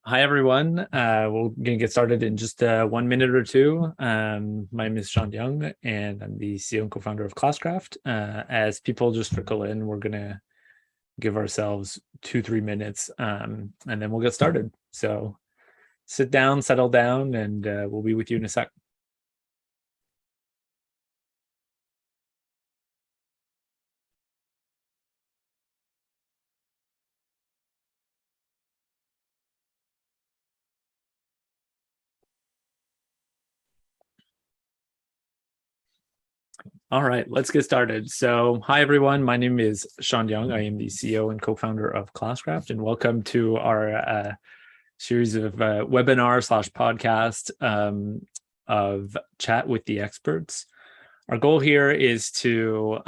Hi, everyone. We're going to get started in just 1 minute or two. My name is Shawn Young, and I'm the CEO and co-founder of Classcraft. As people just trickle in, we're going to give ourselves 2-3 minutes, and then we'll get started. So sit down, settle down, and we'll be with you in a sec. All right, let's get started. So, hi everyone. My name is Shawn Young. I am the CEO and co-founder of Classcraft, and welcome to our series of webinar/podcast of chat with the experts. Our goal here is to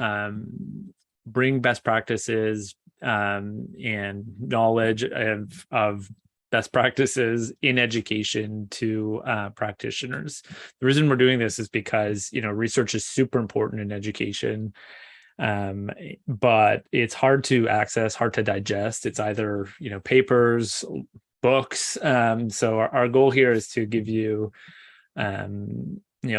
bring best practices and knowledge of best practices in education to practitioners. The reason we're doing this is because research is super important in education, but it's hard to access, hard to digest. It's either papers, books. So our goal here is to give you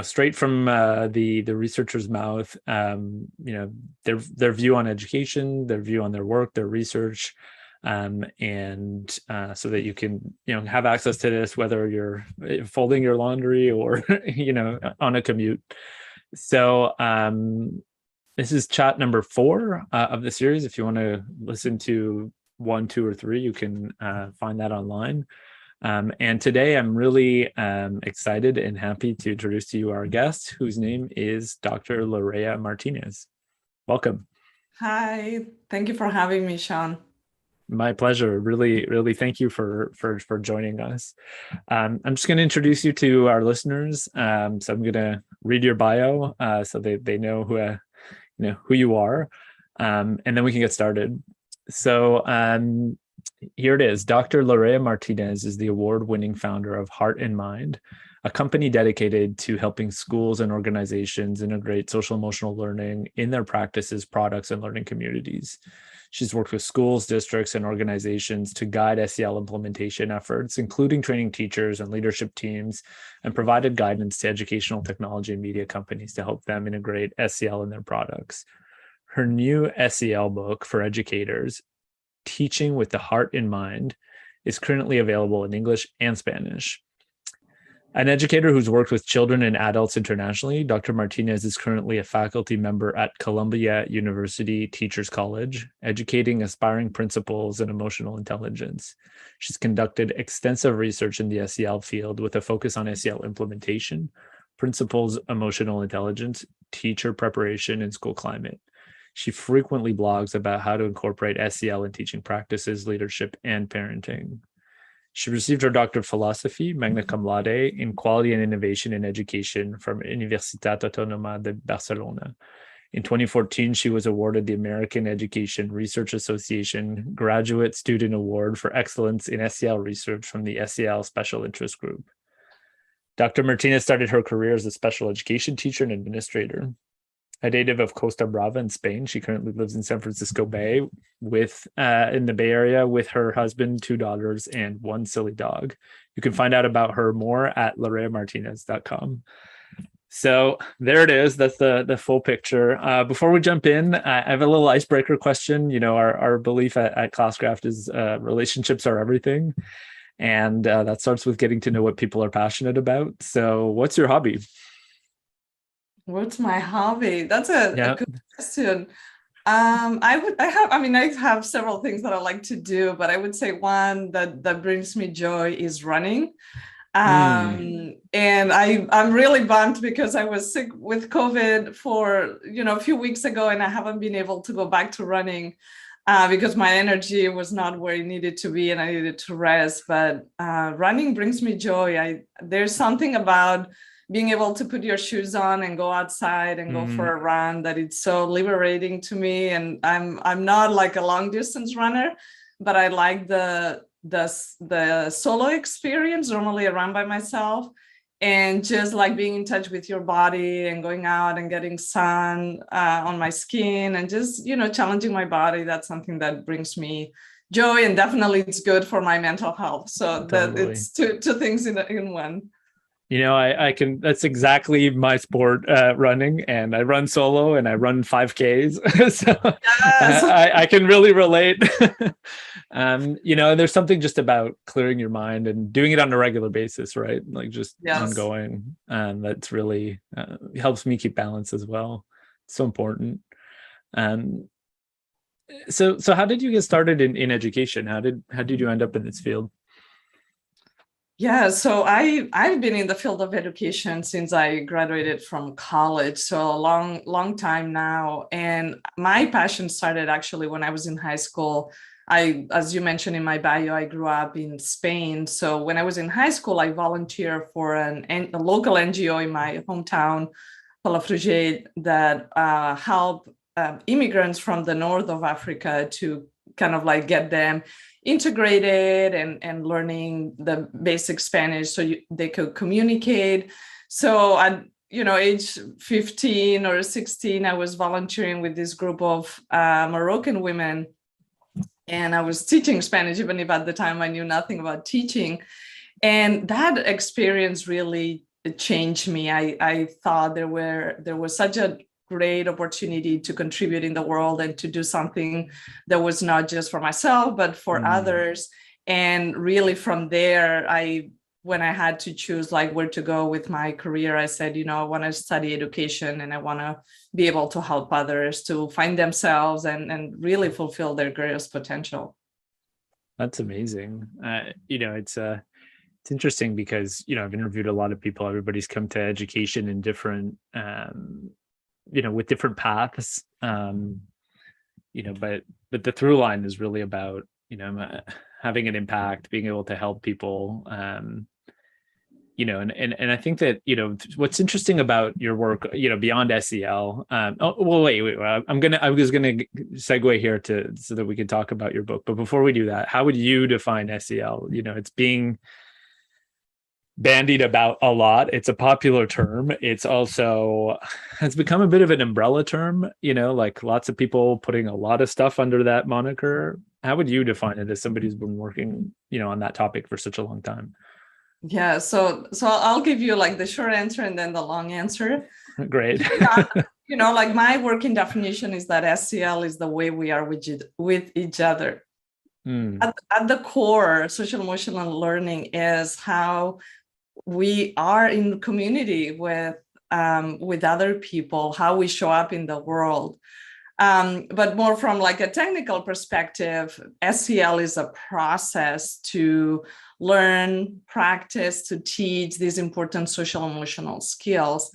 straight from the researcher's mouth, their view on education, their view on their work, their research, and so that you can have access to this whether you're folding your laundry or on a commute. So this is chat number 4 of the series. If you want to listen to 1, 2, or 3, you can find that online. And today I'm really excited and happy to introduce to you our guest, whose name is Dr. Lorea Martinez. Welcome. Hi, thank you for having me, Shawn. My pleasure. Really, really thank you for joining us. I'm just going to introduce you to our listeners. So I'm going to read your bio so they know who you are, and then we can get started. So here it is. Dr. Lorea Martinez is the award-winning founder of Heart and Mind, a company dedicated to helping schools and organizations integrate social-emotional learning in their practices, products, and learning communities. She's worked with schools, districts, and organizations to guide SEL implementation efforts, including training teachers and leadership teams, and provided guidance to educational technology and media companies to help them integrate SEL in their products. Her new SEL book for educators, Teaching with the Heart in Mind, is currently available in English and Spanish. An educator who's worked with children and adults internationally, Dr. Martinez is currently a faculty member at Columbia University Teachers College, educating aspiring principals in emotional intelligence. She's conducted extensive research in the SEL field with a focus on SEL implementation, principals, emotional intelligence, teacher preparation, and school climate. She frequently blogs about how to incorporate SEL in teaching practices, leadership, and parenting. She received her Doctor of Philosophy, magna cum laude, in Quality and Innovation in Education from Universitat Autónoma de Barcelona. In 2014, she was awarded the American Education Research Association Graduate Student Award for Excellence in SEL Research from the SEL Special Interest Group. Dr. Martinez started her career as a special education teacher and administrator. A native of Costa Brava in Spain, she currently lives in San Francisco Bay in the Bay Area with her husband, 2 daughters, and 1 silly dog. You can find out about her more at loreamartinez.com. So there it is. That's the full picture. Before we jump in, I have a little icebreaker question. Our belief at Classcraft is relationships are everything. And that starts with getting to know what people are passionate about. So what's your hobby? What's my hobby? That's a good question. I have several things that I like to do, but I would say one that brings me joy is running. And I'm really bummed because I was sick with COVID for a few weeks ago, and I haven't been able to go back to running because my energy was not where it needed to be, and I needed to rest. But running brings me joy. There's something about being able to put your shoes on and go outside and go for a run that it's so liberating to me. And I'm not like a long distance runner, but I like the solo experience. Normally I run by myself, and just like being in touch with your body and going out and getting sun on my skin and just challenging my body. That's something that brings me joy, and definitely it's good for my mental health. So that Totally. it's two things in one. I can, that's exactly my sport, running, and I run solo and I run 5Ks. So Yes. I can really relate. There's something just about clearing your mind and doing it on a regular basis, right? Like just Yes. ongoing. And that's really helps me keep balance as well. It's so important. Um, so how did you get started in education? How did you end up in this field? Yeah, so I've been in the field of education since I graduated from college, so a long time now. And my passion started actually when I was in high school. As you mentioned in my bio, I grew up in Spain. So when I was in high school, I volunteered for a local NGO in my hometown, Palafrugell, that help immigrants from the north of Africa to kind of like get them integrated and learning the basic Spanish so they could communicate. So at age 15 or 16, I was volunteering with this group of Moroccan women, and I was teaching Spanish, even if at the time I knew nothing about teaching. And that experience really changed me. I thought there was such a great opportunity to contribute in the world and to do something that was not just for myself, but for others. And really from there, when I had to choose like where to go with my career, I said, I want to study education and I want to be able to help others to find themselves and really fulfill their greatest potential. That's amazing. It's interesting because, I've interviewed a lot of people. Everybody's come to education in different, with different paths. But the through line is really about, having an impact, being able to help people. And I think that, what's interesting about your work, beyond SEL. Wait. I was gonna segue here so that we could talk about your book. But before we do that, how would you define SEL? It's being bandied about a lot. It's a popular term. It's also has become a bit of an umbrella term, like lots of people putting a lot of stuff under that moniker. How would you define it as somebody who's been working, on that topic for such a long time? Yeah, so I'll give you like the short answer and then the long answer. Great. Like my working definition is that SEL is the way we are with each other. At the core, social emotional learning is how we are in community with other people, how we show up in the world. But more from like a technical perspective, SEL is a process to learn, practice, to teach these important social emotional skills.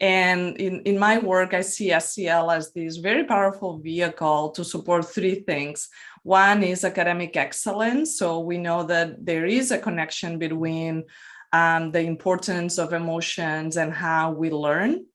And in my work, I see SEL as this very powerful vehicle to support three things. One is academic excellence. So we know that there is a connection between the importance of emotions and how we learn.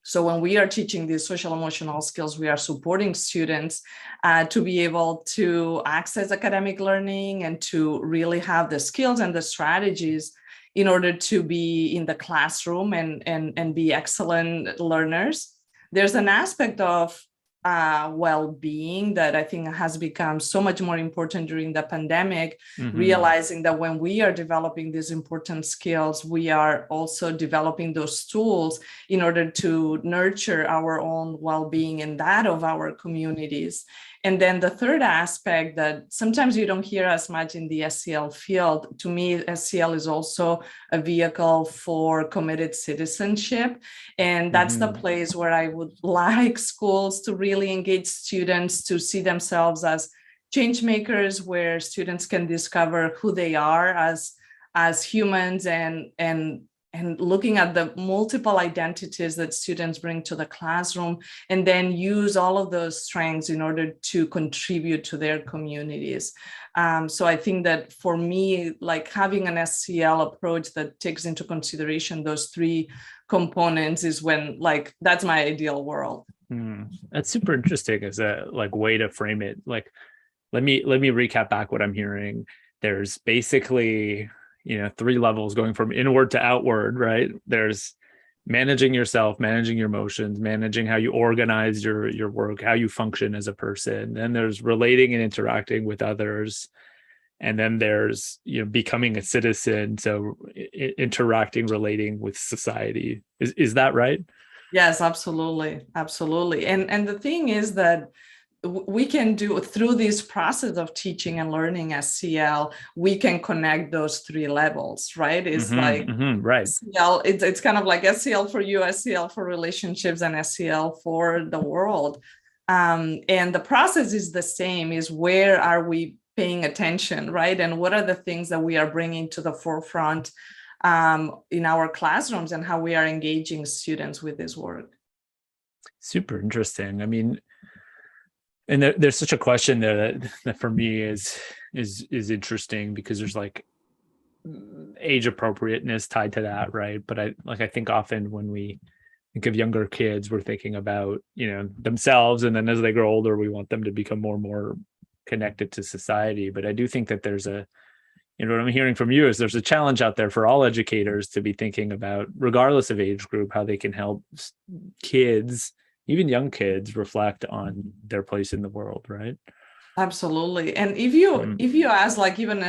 So when we are teaching these social emotional skills, we are supporting students to be able to access academic learning and to really have the skills and the strategies in order to be in the classroom and be excellent learners. There's an aspect of well-being that I think has become so much more important during the pandemic, realizing that when we are developing these important skills, we are also developing those tools in order to nurture our own well-being and that of our communities. And then the third aspect that sometimes you don't hear as much in the SEL field, to me, SEL is also a vehicle for committed citizenship. And that's the place where I would like schools to really engage students to see themselves as change makers, where students can discover who they are as humans and looking at the multiple identities that students bring to the classroom, and then use all of those strengths in order to contribute to their communities. So I think that for me, like having an SEL approach that takes into consideration those three components is when, like, that's my ideal world. That's super interesting as a way to frame it. Like, let me recap back what I'm hearing. There's basically, three levels going from inward to outward, right? There's managing yourself, managing your emotions, managing how you organize your work, how you function as a person. Then there's relating and interacting with others. And then there's, becoming a citizen. So interacting, relating with society. Is that right? Yes, absolutely. Absolutely. And the thing is that we can do through this process of teaching and learning SEL, we can connect those three levels, right? It's right. SEL, it's kind of like SEL for you, SEL for relationships, and SEL for the world. And the process is the same, is where are we paying attention, right? And what are the things that we are bringing to the forefront in our classrooms, and how we are engaging students with this work. Super interesting. I mean, and there's such a question there that for me is interesting, because there's like age appropriateness tied to that, right? But I think often when we think of younger kids, we're thinking about, themselves, and then as they grow older, we want them to become more and more connected to society. But I do think that there's what I'm hearing from you is there's a challenge out there for all educators to be thinking about, regardless of age group, how they can help kids, even young kids, reflect on their place in the world, right? Absolutely. And if you ask like even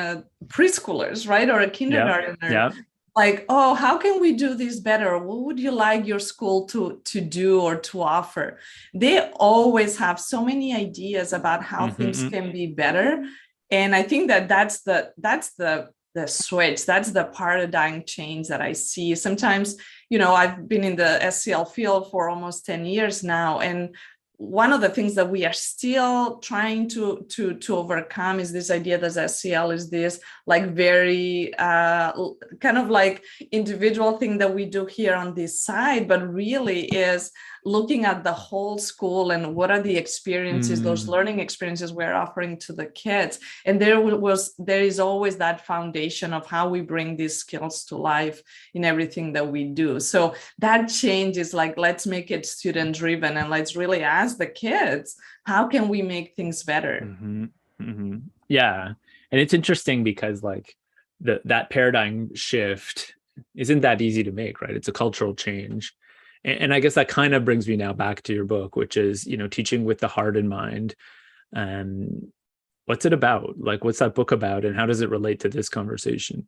preschoolers, right, or a kindergartner, like, oh, how can we do this better? What would you like your school to do or to offer? They always have so many ideas about how things can be better. And I think that's the switch, that's the paradigm change that I see. Sometimes, I've been in the SEL field for almost 10 years now, and one of the things that we are still trying to overcome is this idea that SEL is this like very kind of like individual thing that we do here on this side, but really is looking at the whole school and what are the experiences, those learning experiences we're offering to the kids. And there is always that foundation of how we bring these skills to life in everything that we do. So that change is like, let's make it student driven, and let's really ask the kids, how can we make things better? Yeah. And it's interesting because like that paradigm shift isn't that easy to make, right? It's a cultural change. And I guess that kind of brings me now back to your book, which is, teaching with the heart in mind. What's it about? Like, what's that book about, and how does it relate to this conversation?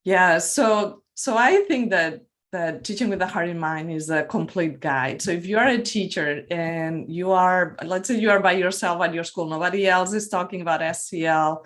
Yeah, so I think that teaching with the heart in mind is a complete guide. So if you are a teacher and let's say you are by yourself at your school, nobody else is talking about SEL,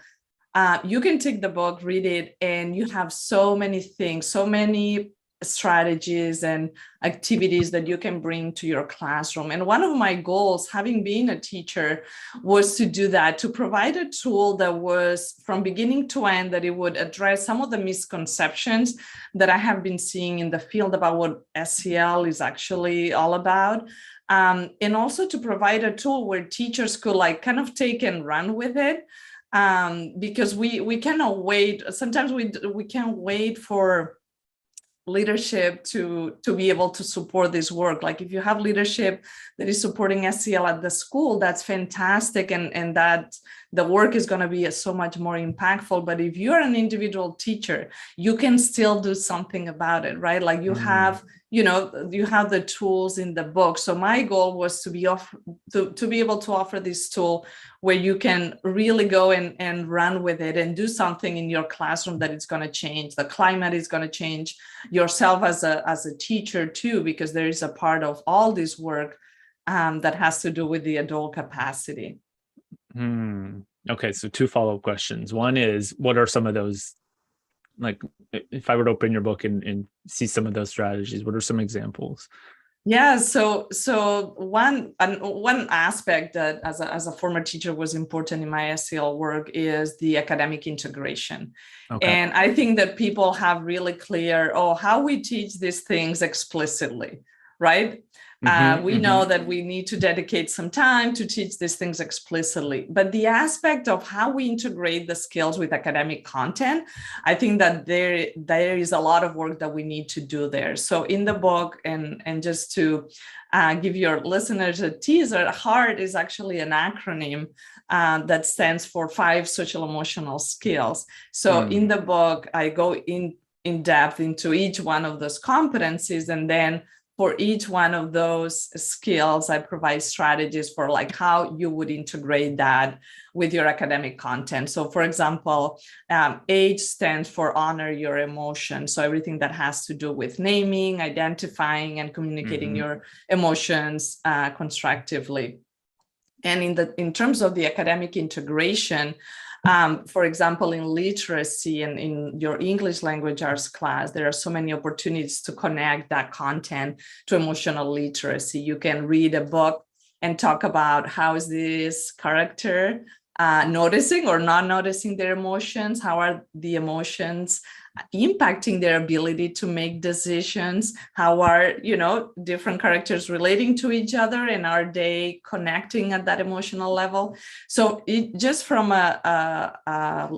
you can take the book, read it, and you have so many things, so many strategies and activities that you can bring to your classroom. And one of my goals, having been a teacher, was to do that, to provide a tool that was from beginning to end, that it would address some of the misconceptions that I have been seeing in the field about what SEL is actually all about. And also to provide a tool where teachers could like kind of take and run with it. Because we cannot wait. Sometimes we can't wait for leadership to be able to support this work. Like if you have leadership that is supporting SEL at the school, that's fantastic, and that the work is going to be so much more impactful. But if you're an individual teacher, you can still do something about it, right? Like you have the tools in the book. So my goal was to be able to offer this tool where you can really go and run with it and do something in your classroom that is going to change. The climate is going to change, yourself as a teacher too, because there is a part of all this work that has to do with the adult capacity. Okay, so two follow-up questions. One is, what are some of those, like if I were to open your book and see some of those strategies, what are some examples? Yeah, so one aspect that as a former teacher was important in my SEL work is the academic integration. Okay. And I think that people have really clear, how we teach these things explicitly, right? We know that we need to dedicate some time to teach these things explicitly, but the aspect of how we integrate the skills with academic content, I think that there is a lot of work that we need to do there. So in the book, and just to give your listeners a teaser, HEART is actually an acronym that stands for 5 social emotional skills. So in the book, I go in depth into each one of those competencies. And then for each one of those skills, I provide strategies for like how you would integrate that with your academic content. So for example, H stands for honor your emotions. So everything that has to do with naming, identifying, and communicating your emotions constructively. And in terms of the academic integration, for example, in literacy and in your English language arts class, there are so many opportunities to connect that content to emotional literacy. You can read a book and talk about how is this character noticing or not noticing their emotions, how are the emotions impacting their ability to make decisions, how are, you know, different characters relating to each other, and are they connecting at that emotional level. So it just from a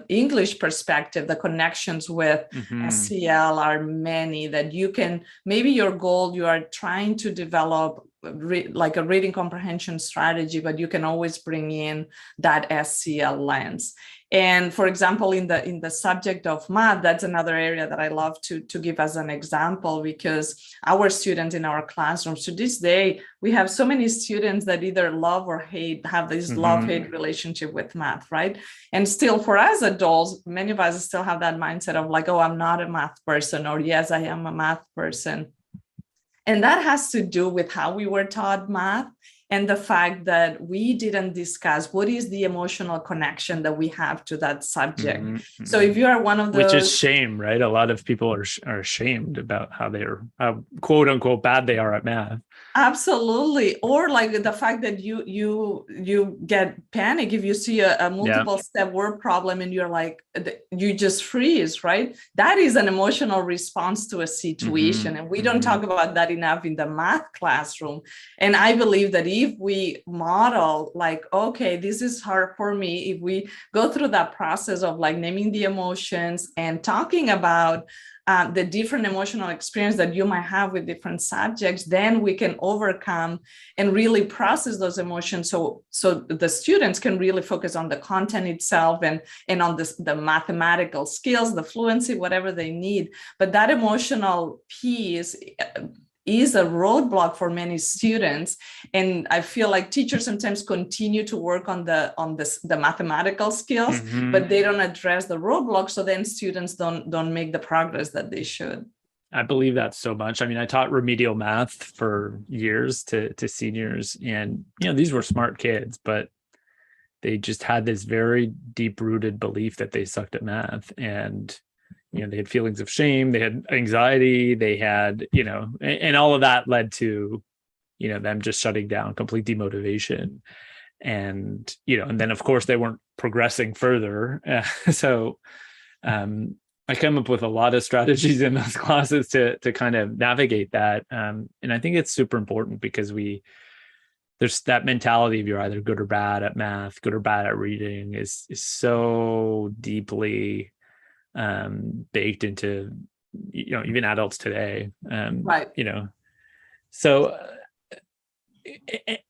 English perspective, the connections with SEL are many that you can, maybe your goal, you are trying to develop like a reading comprehension strategy, but you can always bring in that SEL lens. And for example, in the subject of math, that's another area that I love to give as an example, because our students in our classrooms to this day, we have so many students that either love or hate, have this love-hate relationship with math, right? And still for us adults, many of us still have that mindset of like, oh, I'm not a math person, or yes, I am a math person. And that has to do with how we were taught math and the fact that we didn't discuss what is the emotional connection that we have to that subject. So if you are one of those... Which is shame, right? A lot of people are ashamed about how how quote unquote bad they are at math. Absolutely. Or like the fact that you get panic if you see a multiple step word problem and you're like, you just freeze, right? That is an emotional response to a situation. And we don't talk about that enough in the math classroom. And I believe that if we model like, okay, this is hard for me, if we go through that process of like naming the emotions and talking about the different emotional experience that you might have with different subjects, then we can overcome and really process those emotions. So the students can really focus on the content itself and on the mathematical skills, the fluency, whatever they need. But that emotional piece is a roadblock for many students. And I feel like teachers sometimes continue to work on the mathematical skills, but they don't address the roadblock. So then students don't make the progress that they should. I believe that so much. I mean, I taught remedial math for years to seniors, and, you know, these were smart kids, but they just had this very deep rooted belief that they sucked at math. And you know, they had feelings of shame, they had anxiety, they had, you know, and all of that led to, you know, them just shutting down, complete demotivation. And, you know, and then of course they weren't progressing further. So I come up with a lot of strategies in those classes to kind of navigate that. And I think it's super important because there's that mentality of you're either good or bad at math, good or bad at reading is so deeply baked into, you know, even adults today. Right. You know, so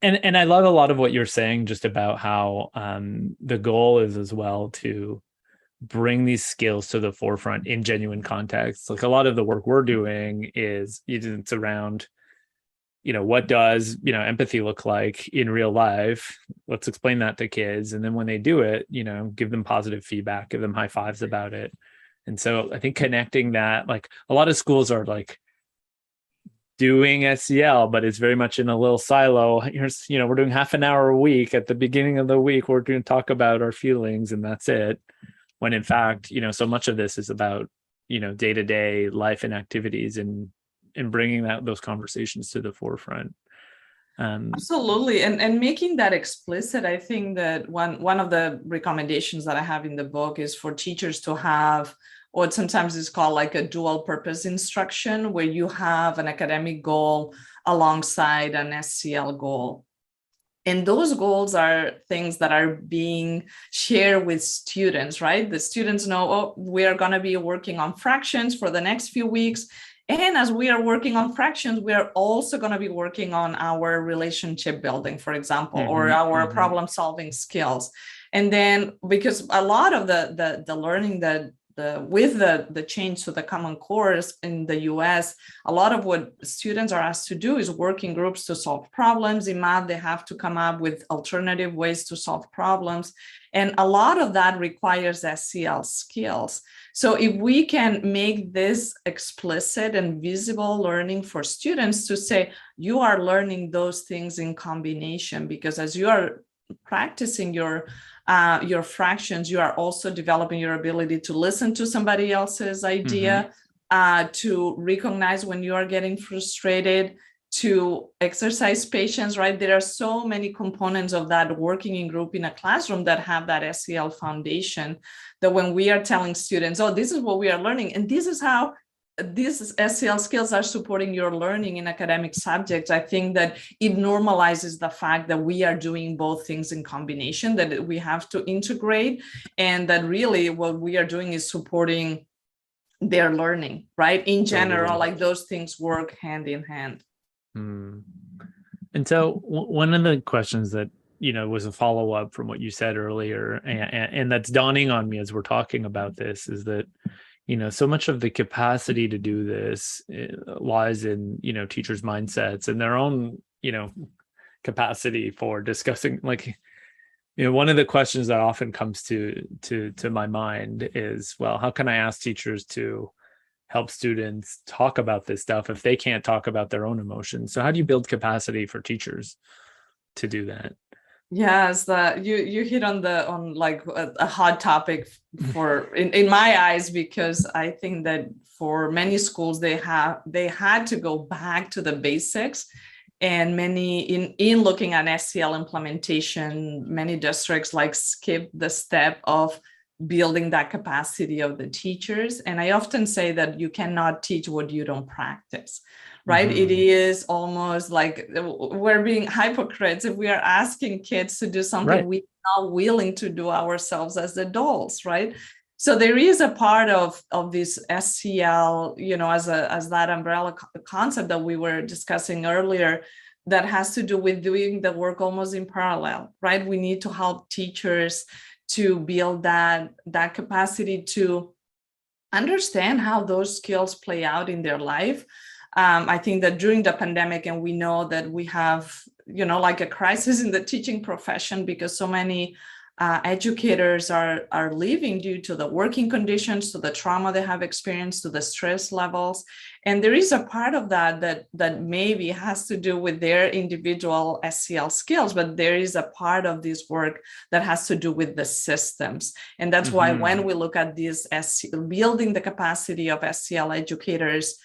and I love a lot of what you're saying just about how the goal is as well to bring these skills to the forefront in genuine context. Like a lot of the work we're doing is it's around, you know, what does, you know, empathy look like in real life? Let's explain that to kids. And then when they do it, you know, give them positive feedback, give them high fives about it. And so I think connecting that, like a lot of schools are like doing SEL, but it's very much in a little silo. Here's, you know, we're doing half an hour a week. At the beginning of the week, we're going to talk about our feelings and that's it. When in fact, you know, so much of this is about, you know, day-to-day life and activities and bringing those conversations to the forefront. Absolutely. And making that explicit, I think that one of the recommendations that I have in the book is for teachers to have what sometimes is called like a dual purpose instruction, where you have an academic goal alongside an SEL goal. And those goals are things that are being shared with students, right? The students know, oh, we are going to be working on fractions for the next few weeks. And as we are working on fractions, we are also going to be working on our relationship building, for example, or our problem solving skills. And then because a lot of the learning that the change to the Common Course in the US, a lot of what students are asked to do is work in groups to solve problems. In math, they have to come up with alternative ways to solve problems. And a lot of that requires SEL skills. So if we can make this explicit and visible learning for students to say, you are learning those things in combination, because as you are practicing your fractions, you are also developing your ability to listen to somebody else's idea, to recognize when you are getting frustrated, to exercise patience, right? There are so many components of that working in group in a classroom that have that SEL foundation, that when we are telling students, oh, this is what we are learning, and this is how these SEL skills are supporting your learning in academic subjects, I think that it normalizes the fact that we are doing both things in combination, that we have to integrate, and that really what we are doing is supporting their learning, right? In general, like those things work hand in hand. And so one of the questions that, was a follow-up from what you said earlier, and that's dawning on me as we're talking about this, is that, so much of the capacity to do this lies in, teachers' mindsets and their own, capacity for discussing, like, one of the questions that often comes to my mind is, well, how can I ask teachers to help students talk about this stuff if they can't talk about their own emotions? So how do you build capacity for teachers to do that? Yes, you hit on like a hot topic for in my eyes, because I think that for many schools they had to go back to the basics, and many in looking at SEL implementation, many districts like skip the step of building that capacity of the teachers. And I often say that you cannot teach what you don't practice, right? It is almost like we're being hypocrites if we are asking kids to do something we're not willing to do ourselves as adults, right? So there is a part of this SEL, as that umbrella concept that we were discussing earlier, that has to do with doing the work almost in parallel, right? We need to help teachers to build that capacity to understand how those skills play out in their life. I think that during the pandemic, and we know that we have, like a crisis in the teaching profession, because so many educators are leaving due to the working conditions, to the trauma they have experienced, to the stress levels. And there is a part of that maybe has to do with their individual SEL skills, but there is a part of this work that has to do with the systems. And that's why when we look at this building the capacity of SEL educators,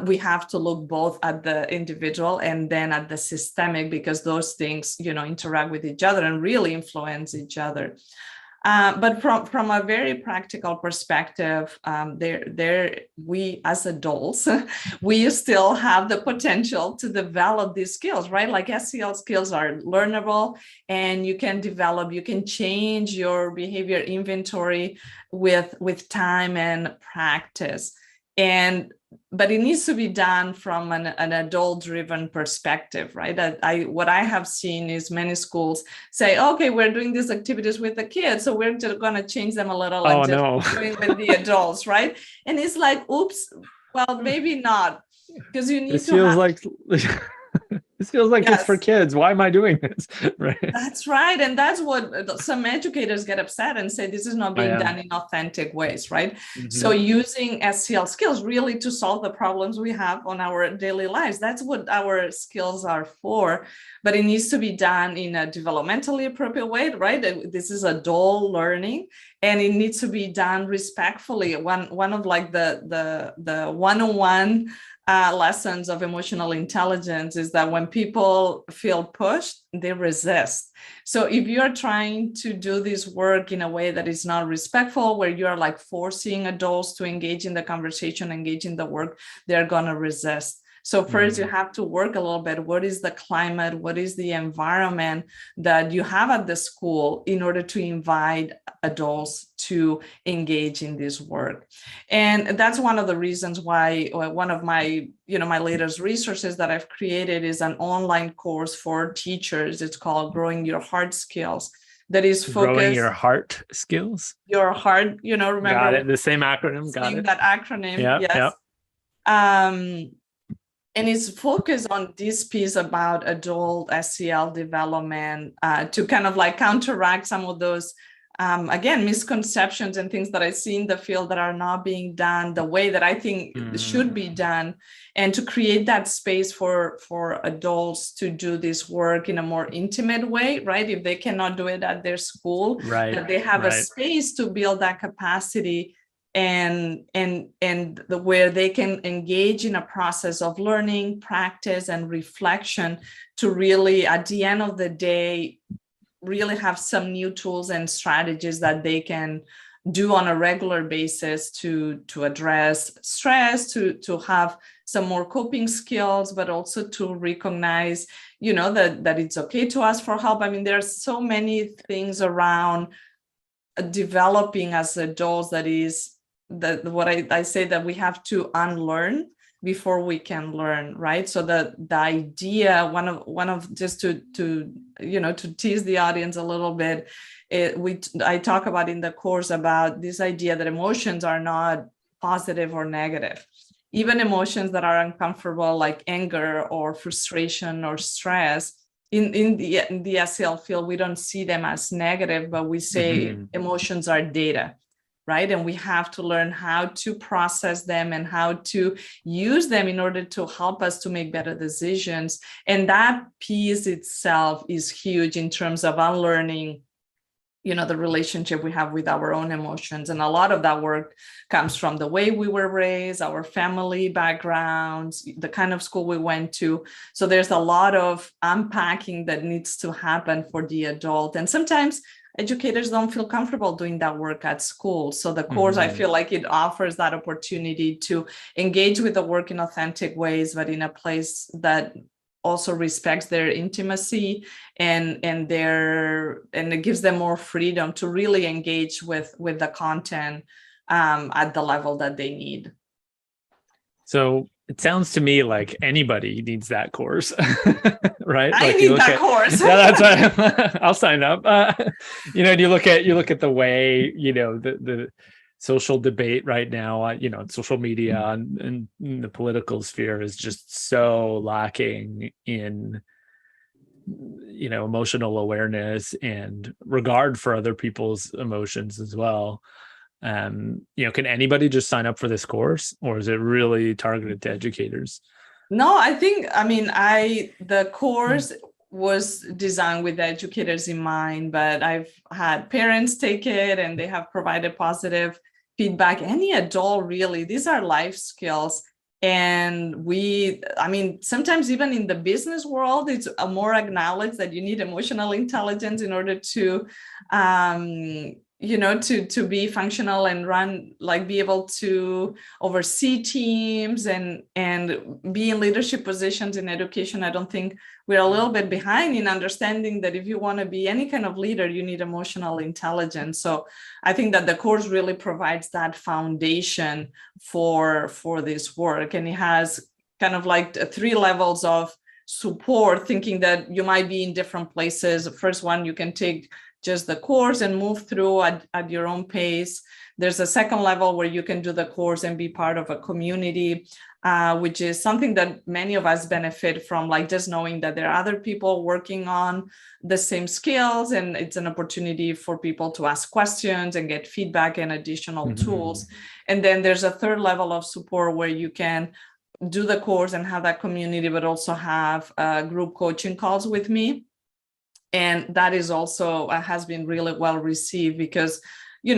we have to look both at the individual and then at the systemic, because those things, interact with each other and really influence each other. But from a very practical perspective, we as adults, we still have the potential to develop these skills, right? Like SEL skills are learnable, and you can change your behavior inventory with time and practice. But it needs to be done from an adult-driven perspective, right? What I have seen is many schools say, okay, we're doing these activities with the kids, so we're just going to change them a little and doing with the adults, right? And it's like, oops, well, maybe not, because you need This feels like it's for kids. Why am I doing this? Right. That's right. And that's what some educators get upset and say, this is not being done in authentic ways, right? So using SEL skills really to solve the problems we have on our daily lives. That's what our skills are for. But it needs to be done in a developmentally appropriate way, right? This is adult learning, and it needs to be done respectfully. One of like the one-on-one lessons of emotional intelligence is that when people feel pushed, they resist. So if you're trying to do this work in a way that is not respectful, where you're like forcing adults to engage in the conversation, engage in the work, they're going to resist. So first you have to work a little bit. What is the climate? What is the environment that you have at the school in order to invite adults to engage in this work? And that's one of the reasons why one of my, my latest resources that I've created is an online course for teachers. It's called Growing Your Hard Skills. that is Growing your focused heart skills. your heart, remember Got it. The same acronym. Got it. that acronym. Yeah. Yes. Yeah. And it's focused on this piece about adult SEL development to kind of like counteract some of those, again, misconceptions and things that I see in the field that are not being done the way that I think should be done, and to create that space for adults to do this work in a more intimate way, right? If they cannot do it at their school, that they have a space to build that capacity and where they can engage in a process of learning, practice, and reflection to really, at the end of the day, really have some new tools and strategies that they can do on a regular basis to address stress, to have some more coping skills, but also to recognize, that it's okay to ask for help. I mean, there's so many things around developing as adults that what I say that we have to unlearn before we can learn, right? So the idea, one of just to tease the audience a little bit, I talk about in the course about this idea that emotions are not positive or negative. Even emotions that are uncomfortable, like anger or frustration or stress, in the SEL field, we don't see them as negative, but we say emotions are data. Right. And we have to learn how to process them and how to use them in order to help us to make better decisions. And that piece itself is huge in terms of unlearning, the relationship we have with our own emotions. And a lot of that work comes from the way we were raised, our family backgrounds, the kind of school we went to. So there's a lot of unpacking that needs to happen for the adult. And sometimes educators don't feel comfortable doing that work at school. So the course, I feel like it offers that opportunity to engage with the work in authentic ways, but in a place that also respects their intimacy and it gives them more freedom to really engage with the content at the level that they need. So it sounds to me like anybody needs that course, right? I like need that course. Yeah, that's right. I'll sign up. And you look at the way, the social debate right now, social media and the political sphere is just so lacking in, emotional awareness and regard for other people's emotions as well. Can anybody just sign up for this course, or is it really targeted to educators? No, the course was designed with educators in mind, but I've had parents take it and they have provided positive feedback. Any adult, really, these are life skills. And sometimes even in the business world, it's more acknowledged that you need emotional intelligence in order to to be functional and run, be able to oversee teams and be in leadership positions in education. I don't think we're a little bit behind in understanding that if you want to be any kind of leader, you need emotional intelligence. So I think that the course really provides that foundation for this work. And it has kind of like 3 levels of support, thinking that you might be in different places. The first one, you can take just the course and move through at your own pace. There's a second level where you can do the course and be part of a community, which is something that many of us benefit from, just knowing that there are other people working on the same skills, and it's an opportunity for people to ask questions and get feedback and additional tools. And then there's a third level of support where you can do the course and have that community, but also have group coaching calls with me. And that is also has been really well received because,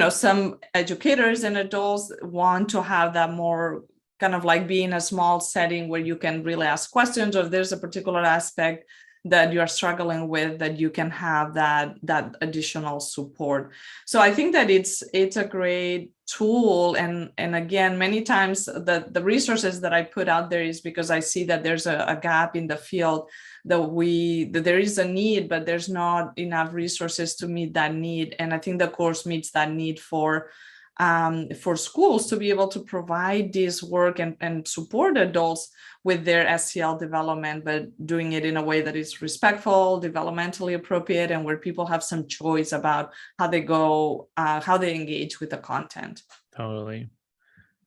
some educators and adults want to have that more kind of be in a small setting where you can really ask questions, or if there's a particular aspect that you are struggling with, that you can have that additional support. So I think that it's a great tool. And again, many times the resources that I put out there is because I see that there's a gap in the field, that there is a need, but there's not enough resources to meet that need. And I think the course meets that need for for schools to be able to provide this work and support adults with their SEL development, but doing it in a way that is respectful, developmentally appropriate, and where people have some choice about how they engage with the content. Totally.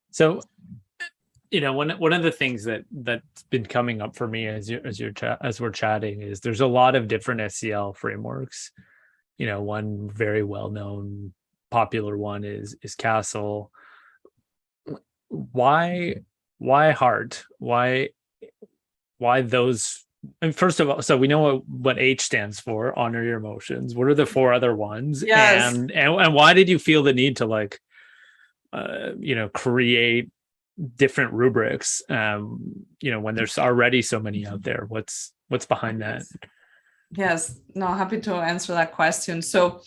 So, one of the things that's been coming up for me as we're chatting is there's a lot of different SEL frameworks. One very well-known popular one is CASEL. Why HEART? Why those? And first of all, so we know what H stands for, honor your emotions. What are the 4 other ones? Yes. And why did you feel the need to create different rubrics, when there's already so many out there? What's behind that? Yes, no, happy to answer that question. So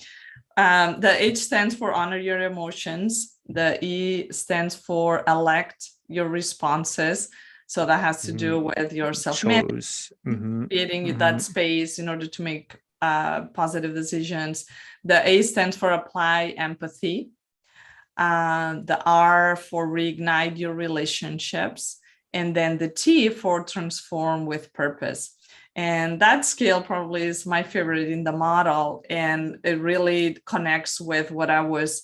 the H stands for honor your emotions. The E stands for elect your responses. So that has to do with your self-management, creating that space in order to make positive decisions. The A stands for apply empathy. The R for reignite your relationships, and then the T for transform with purpose. And that scale probably is my favorite in the model, and it really connects with what I was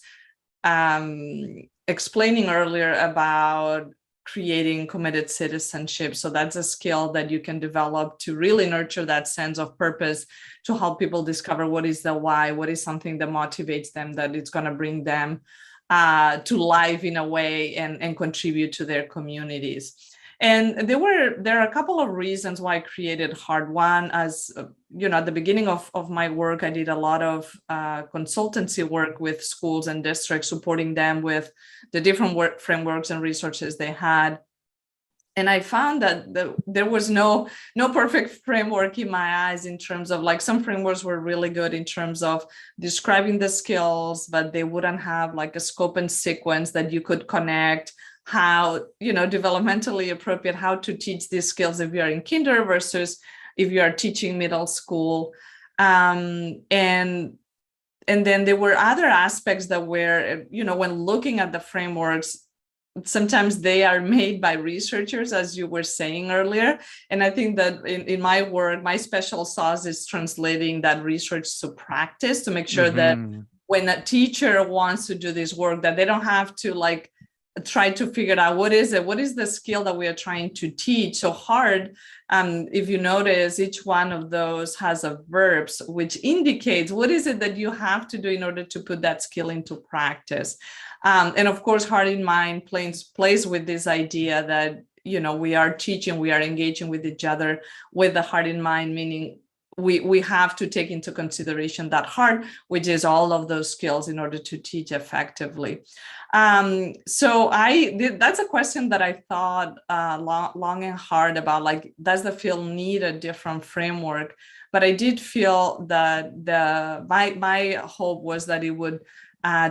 explaining earlier about creating committed citizenship. So that's a skill that you can develop to really nurture that sense of purpose, to help people discover what is the why, what is something that motivates them, that it's going to bring them to life in a way and contribute to their communities. And there are a couple of reasons why I created HEART. One, as at the beginning of my work, I did a lot of consultancy work with schools and districts, supporting them with the different work frameworks and resources they had. And I found that there was no perfect framework in my eyes, in terms of some frameworks were really good in terms of describing the skills, but they wouldn't have a scope and sequence that you could connect how, developmentally appropriate, how to teach these skills if you're in kinder versus if you are teaching middle school. And then there were other aspects that were, when looking at the frameworks, sometimes they are made by researchers, as you were saying earlier. And I think that in my work, my special sauce is translating that research to practice, to make sure that when a teacher wants to do this work, that they don't have to try to figure out what is the skill that we are trying to teach. So HEART, if you notice, each one of those has a verbs, which indicates what is it that you have to do in order to put that skill into practice. And of course, Heart in Mind plays with this idea that, we are teaching, we are engaging with each other with the heart in mind, meaning we have to take into consideration that heart, which is all of those skills, in order to teach effectively. So that's a question that I thought long and hard about, does the field need a different framework? But I did feel that my hope was that it would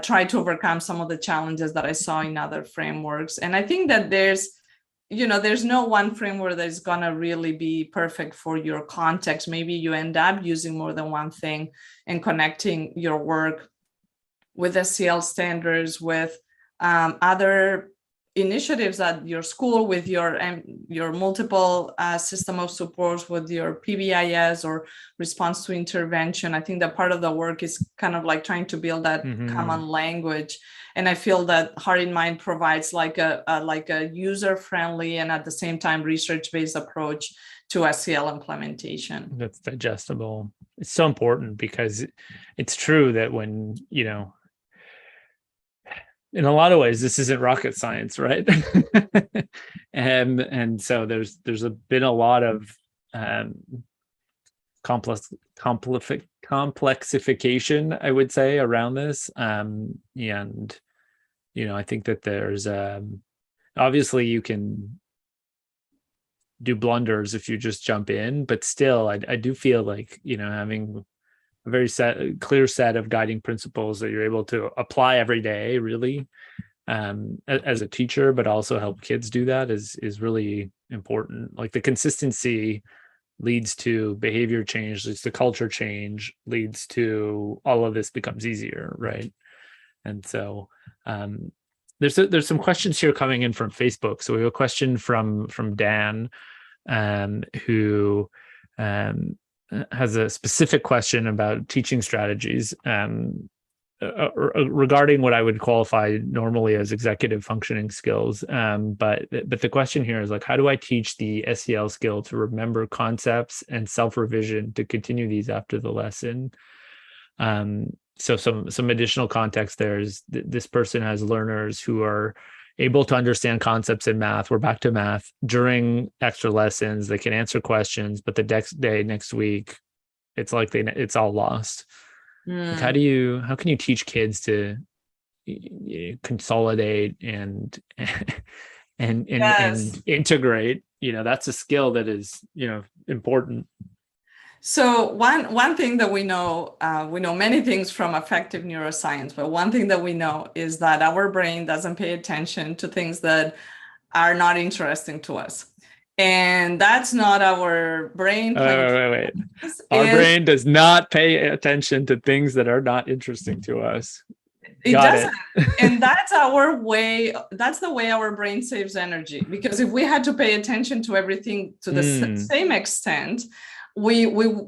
try to overcome some of the challenges that I saw in other frameworks. And I think that there's no one framework that is going to really be perfect for your context. Maybe you end up using more than one thing and connecting your work with SEL standards, with other initiatives at your school, with your multiple system of supports, with your PBIS or response to intervention. I think that part of the work is kind of trying to build that common language. And I feel that Heart in Mind provides a user-friendly and at the same time research-based approach to SEL implementation. That's digestible. It's so important, because it's true that when, in a lot of ways, this isn't rocket science, right? and so there's been a lot of complexification, I would say, around this. And I think that there's obviously you can do blunders if you just jump in, but still, I do feel like having a very clear set of guiding principles that you're able to apply every day, really, as a teacher, but also help kids do that is really important. The consistency leads to behavior change, leads to culture change, leads to all of this becomes easier, right? And so there's some questions here coming in from Facebook. So we have a question from Dan, who has a specific question about teaching strategies regarding what I would qualify normally as executive functioning skills. But the question here is like, how do I teach the SEL skill to remember concepts and self-revision to continue these after the lesson? So some additional context there is this person has learners who are able to understand concepts in math. We're back to math during extra lessons. They can answer questions, but the next week, it's like it's all lost. Like how can you teach kids to consolidate and integrate? That's a skill that is important. So one thing that we know many things from affective neuroscience, but one thing that we know is that our brain doesn't pay attention to things that are not interesting to us. And that's not our brain. Wait. Our brain does not pay attention to things that are not interesting to us. It doesn't. And that's our way. That's the way our brain saves energy. Because if we had to pay attention to everything to the same extent, we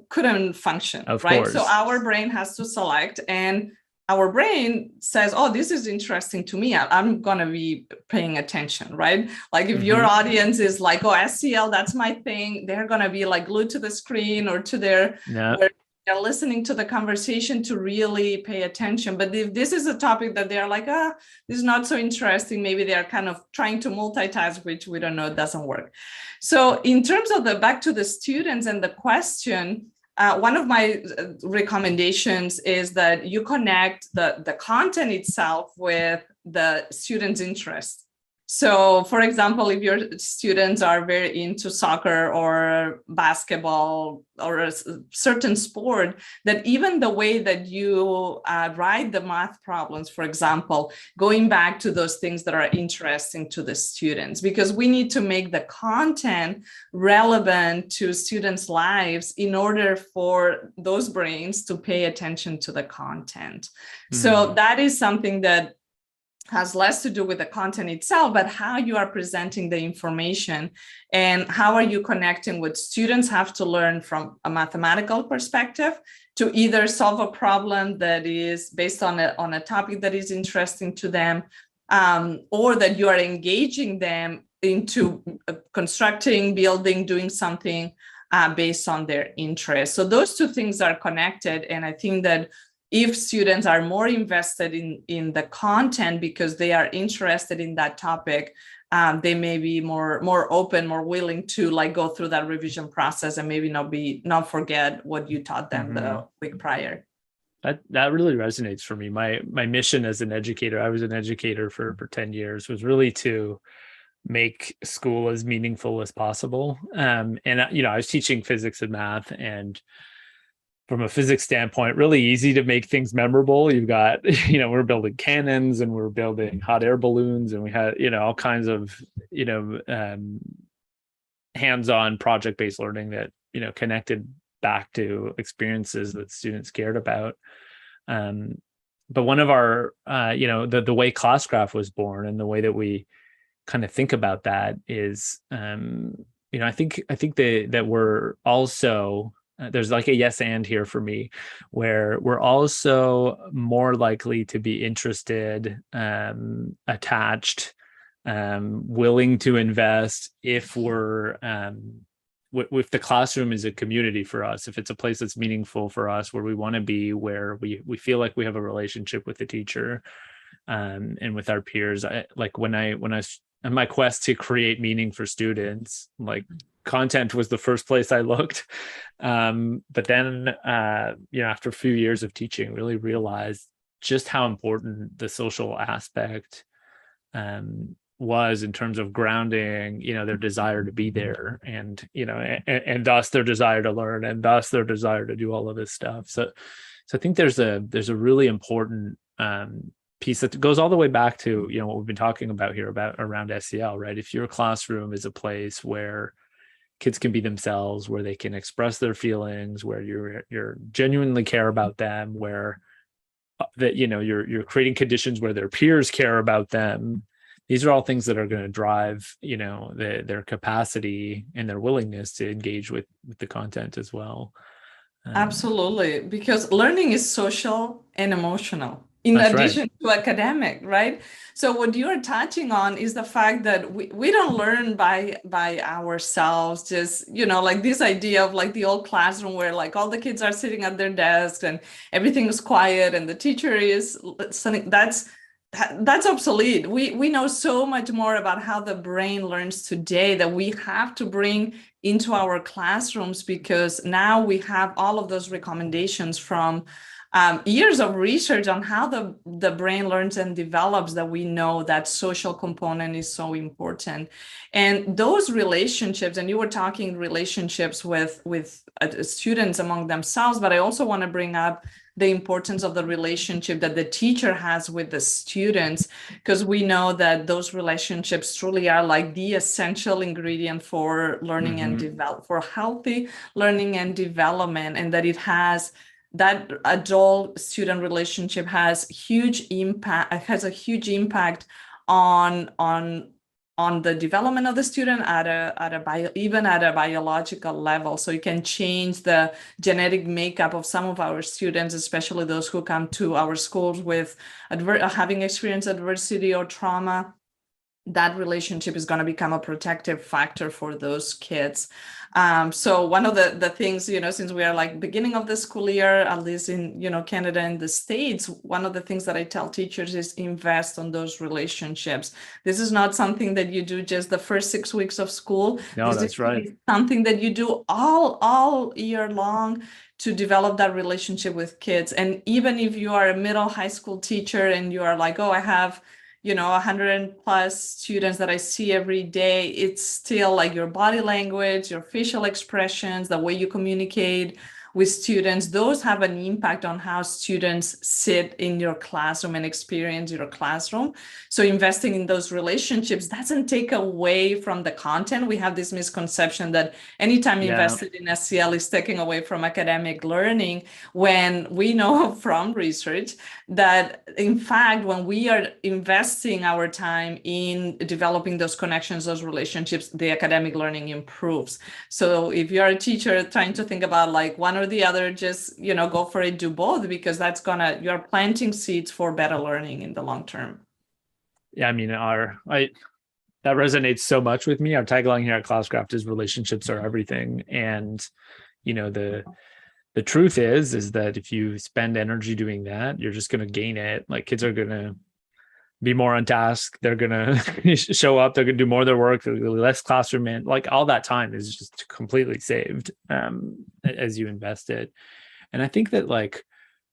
couldn't function, right? Course. So our brain has to select, and our brain says, oh, this is interesting to me. I'm going to be paying attention, right? Like if your audience is like, oh, SEL, that's my thing. They're going to be like glued to the screen or to their, where they're listening to the conversation to really pay attention. But if this is a topic that they're like, this is not so interesting, maybe they're kind of trying to multitask, which we don't know, doesn't work. So in terms of back to the students and the question, one of my recommendations is that you connect the content itself with the student's interest. So, for example, if your students are very into soccer or basketball or a certain sport, that even the way that you write the math problems, for example, going back to those things that are interesting to the students, because we need to make the content relevant to students' lives in order for those brains to pay attention to the content. So that is something that has less to do with the content itself, but how you are presenting the information and how are you connecting what students have to learn from a mathematical perspective to either solve a problem that is based on a topic that is interesting to them, or that you are engaging them into constructing, building, doing something based on their interest. So those two things are connected. And I think that if students are more invested in the content because they are interested in that topic, they may be more open, more willing to like go through that revision process and maybe not forget what you taught them the week prior. That really resonates for me. My mission as an educator, I was an educator for 10 years, was really to make school as meaningful as possible. And I was teaching physics and math, and from a physics standpoint, really easy to make things memorable. You've got, we're building cannons and we're building hot air balloons, and we had, all kinds of, hands-on project-based learning that, connected back to experiences that students cared about. But one of our, the way ClassGraph was born and the way that we kind of think about that is, I think that we're also, there's like a yes and here for me, where we're also more likely to be interested, attached, willing to invest if we're if the classroom is a community for us, if it's a place that's meaningful for us, where we want to be, where we feel like we have a relationship with the teacher, and with our peers. Like when I on my quest to create meaning for students, like content was the first place I looked. But then, after a few years of teaching, really realized just how important the social aspect was in terms of grounding, their desire to be there, and thus their desire to learn, and thus their desire to do all of this stuff. So I think there's a really important piece that goes all the way back to what we've been talking about here around SEL, right? If your classroom is a place where kids can be themselves, where they can express their feelings, where you're genuinely care about them, where that, you're creating conditions where their peers care about them. These are all things that are going to drive, their capacity and their willingness to engage with the content as well. Absolutely, because learning is social and emotional in That's addition to academic, right? So what you're touching on is the fact that we don't learn by ourselves, just, like this idea of like the old classroom where like all the kids are sitting at their desks and everything is quiet and the teacher is listening. That's obsolete. We know so much more about how the brain learns today that we have to bring into our classrooms, because now we have all of those recommendations from years of research on how the brain learns and develops, that we know that social component is so important. And those relationships, and you were talking relationships with students among themselves, but I also want to bring up the importance of the relationship that the teacher has with the students, because we know that those relationships truly are like the essential ingredient for learning and for healthy learning and development, and that that adult student relationship has a huge impact on the development of the student even at a biological level. So you can change the genetic makeup of some of our students, especially those who come to our schools with having experienced adversity or trauma. That relationship is going to become a protective factor for those kids. So one of the things, since we are like beginning of the school year, at least in, Canada and the States, one of the things that I tell teachers is invest on those relationships. This is not something that you do just the first 6 weeks of school. No, this that's is right. something that you do all year long to develop that relationship with kids. And even if you are a middle high school teacher and you are like, oh, I have 100 plus students that I see every day, it's still like your body language, your facial expressions, the way you communicate with students, those have an impact on how students sit in your classroom and experience your classroom. So investing in those relationships doesn't take away from the content. We have this misconception that anytime invested in SEL is taking away from academic learning, when we know from research that, in fact, when we are investing our time in developing those connections, those relationships, the academic learning improves. So if you're a teacher trying to think about like one or the other, just, go for it, do both, because you're planting seeds for better learning in the long term. Yeah, I mean, that resonates so much with me. Our tagline here at Classcraft is relationships are everything. And, the truth is that if you spend energy doing that, you're just going to gain it. Like, kids are going to be more on task. They're going to show up. They're going to do more of their work. Less classroom in. Like, all that time is just completely saved as you invest it. And I think that, like,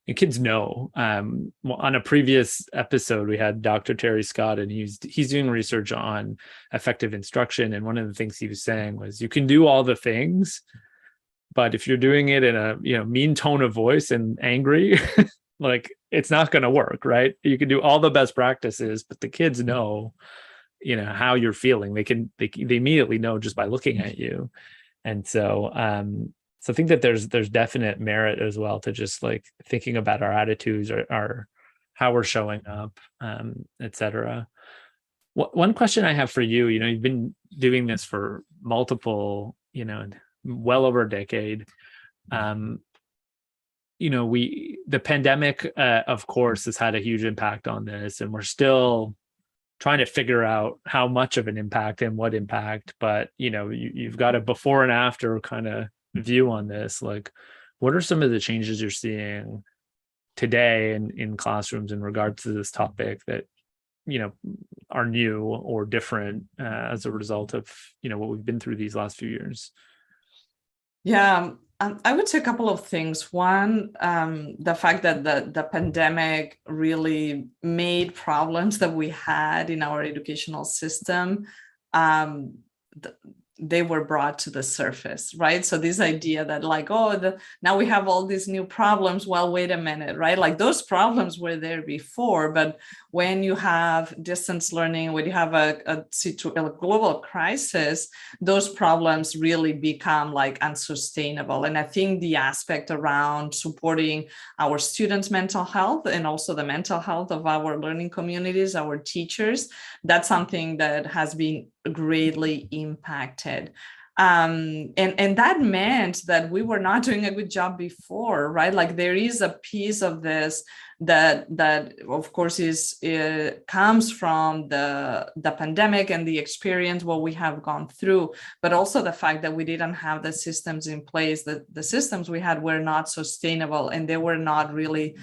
and kids know. On a previous episode, we had Dr. Terry Scott, and he's doing research on effective instruction. And one of the things he was saying was, you can do all the things, but if you're doing it in a mean tone of voice and angry, like, it's not going to work, right? You can do all the best practices, but the kids know, how you're feeling. They immediately know just by looking at you. And so, so I think that there's definite merit as well to just like thinking about our attitudes, or how we're showing up, etc. One question I have for you, you've been doing this for multiple, well over a decade. The pandemic, of course, has had a huge impact on this, and we're still trying to figure out how much of an impact and what impact. But you've got a before and after kind of view on this. Like, what are some of the changes you're seeing today in classrooms in regards to this topic that are new or different as a result of what we've been through these last few years? Yeah, I would say a couple of things. One, the fact that the pandemic really made problems that we had in our educational system they were brought to the surface, right? So this idea that like, oh, now we have all these new problems. Well, wait a minute, right? Like those problems were there before, but when you have distance learning, when you have a global crisis, those problems really become like unsustainable. And I think the aspect around supporting our students' mental health and also the mental health of our learning communities, our teachers, that's something that has been greatly impacted. And that meant that we were not doing a good job before, right? Like there is a piece of this that of course comes from the pandemic and the experience what we have gone through, but also the fact that we didn't have the systems in place, that the systems we had were not sustainable and they were not really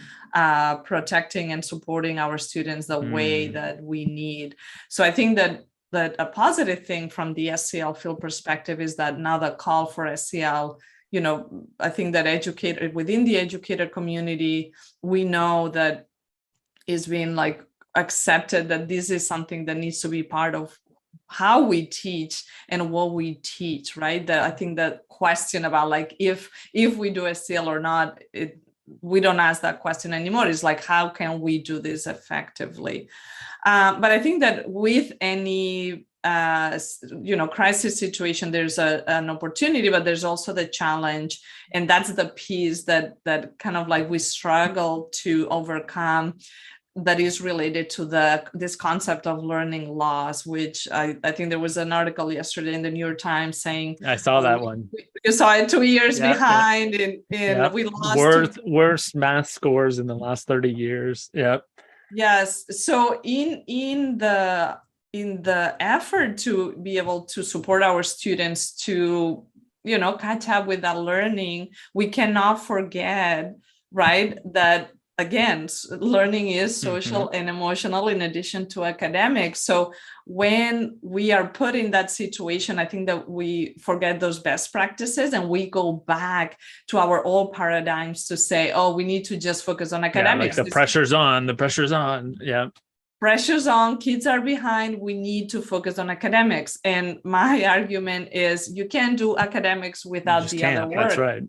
protecting and supporting our students the way that we need. So I think that a positive thing from the SEL field perspective is that now the call for SEL, I think that within the educator community, we know that is being like accepted that this is something that needs to be part of how we teach and what we teach, right? That I think that question about like if we do SEL or not, we don't ask that question anymore. It's like, how can we do this effectively? But I think that with any crisis situation, there's an opportunity, but there's also the challenge, and that's the piece that kind of like we struggle to overcome. That is related to this concept of learning loss, which I think there was an article yesterday in the New York Times saying I saw that one. You saw it 2 years behind, and we lost worst math scores in the last 30 years. Yep. Yes. So in the effort to be able to support our students to catch up with that learning, we cannot forget, right, that again, learning is social and emotional in addition to academic. So when we are put in that situation, I think that we forget those best practices and we go back to our old paradigms to say, oh, we need to just focus on academics. Yeah, like the pressure's on. Yeah. Pressure's on, kids are behind, we need to focus on academics. And my argument is you can't do academics without the other work. That's right.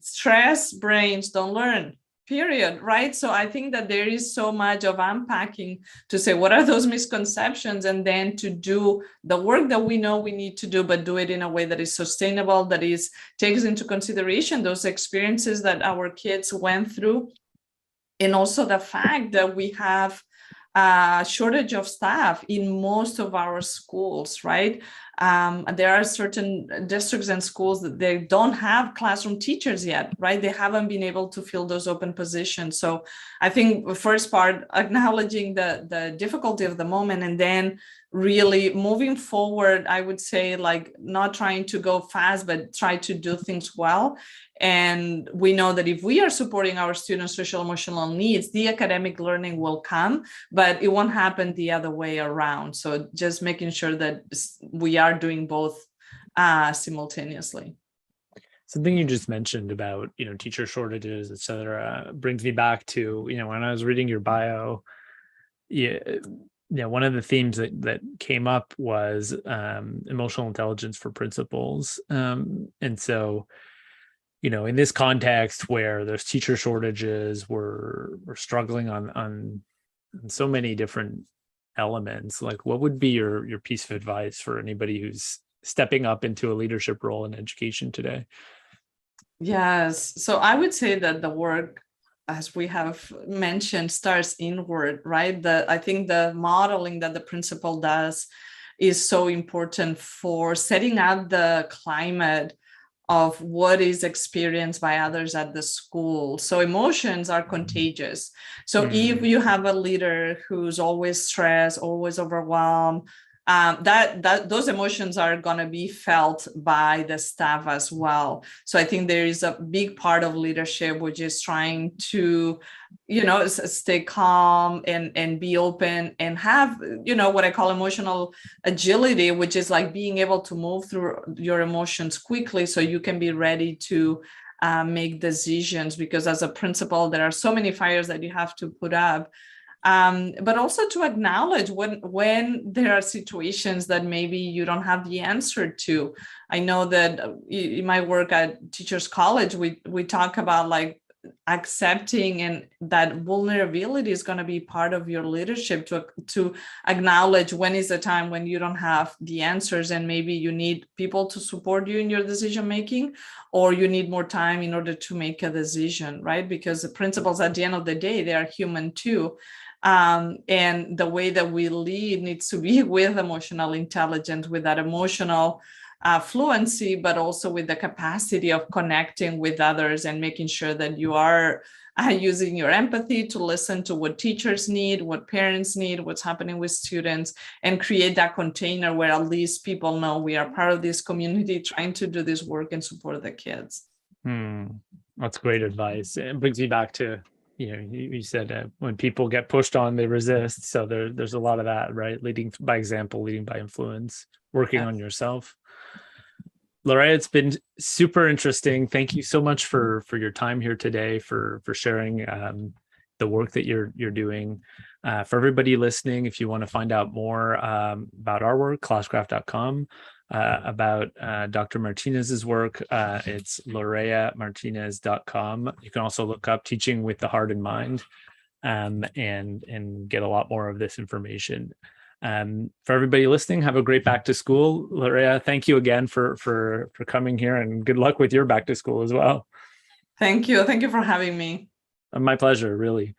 Stress, brains don't learn. Period, right? So I think that there is so much of unpacking to say what are those misconceptions, and then to do the work that we know we need to do, but do it in a way that is sustainable, that takes into consideration those experiences that our kids went through, and also the fact that we have a shortage of staff in most of our schools, right? There are certain districts and schools that they don't have classroom teachers yet, right? They haven't been able to fill those open positions. So I think the first part, acknowledging the difficulty of the moment, and then really moving forward, I would say, like, not trying to go fast, but try to do things well. And we know that if we are supporting our students' social emotional needs, the academic learning will come, but it won't happen the other way around. So just making sure that we are doing both simultaneously. Something you just mentioned about, teacher shortages, et cetera, brings me back to, when I was reading your bio, one of the themes that came up was emotional intelligence for principals. And so, in this context where there's teacher shortages, we're struggling on so many different elements, like what would be your piece of advice for anybody who's stepping up into a leadership role in education today? Yes. So I would say that the work, as we have mentioned, starts inward, right? I think the modeling that the principal does is so important for setting up the climate of what is experienced by others at the school. So emotions are contagious. So if you have a leader who's always stressed, always overwhelmed, those emotions are going to be felt by the staff as well. So I think there is a big part of leadership which is trying to, stay calm and be open and have, what I call emotional agility, which is like being able to move through your emotions quickly so you can be ready to make decisions. Because as a principal, there are so many fires that you have to put up. but also to acknowledge when there are situations that maybe you don't have the answer to. I know that in my work at Teachers College, we talk about like accepting and that vulnerability is going to be part of your leadership to acknowledge when is the time when you don't have the answers and maybe you need people to support you in your decision making, or you need more time in order to make a decision, right? Because the principals at the end of the day, they are human too. And the way that we lead needs to be with emotional intelligence, with that emotional fluency, but also with the capacity of connecting with others and making sure that you are using your empathy to listen to what teachers need, what parents need, what's happening with students, and create that container where at least people know we are part of this community trying to do this work and support the kids. That's great advice. It brings me back to, you said when people get pushed on, they resist. So there's a lot of that, right? Leading by example, leading by influence, working on yourself. Lorea, it's been super interesting. Thank you so much for your time here today, for sharing the work that you're doing. For everybody listening, if you want to find out more about our work, classcraft.com, about Dr. Martinez's work, it's loreamartinez.com. You can also look up Teaching with the Heart in Mind and get a lot more of this information. For everybody listening, have a great back to school. Lorea, thank you again for coming here, and good luck with your back to school as well. Thank you. Thank you for having me. My pleasure, really.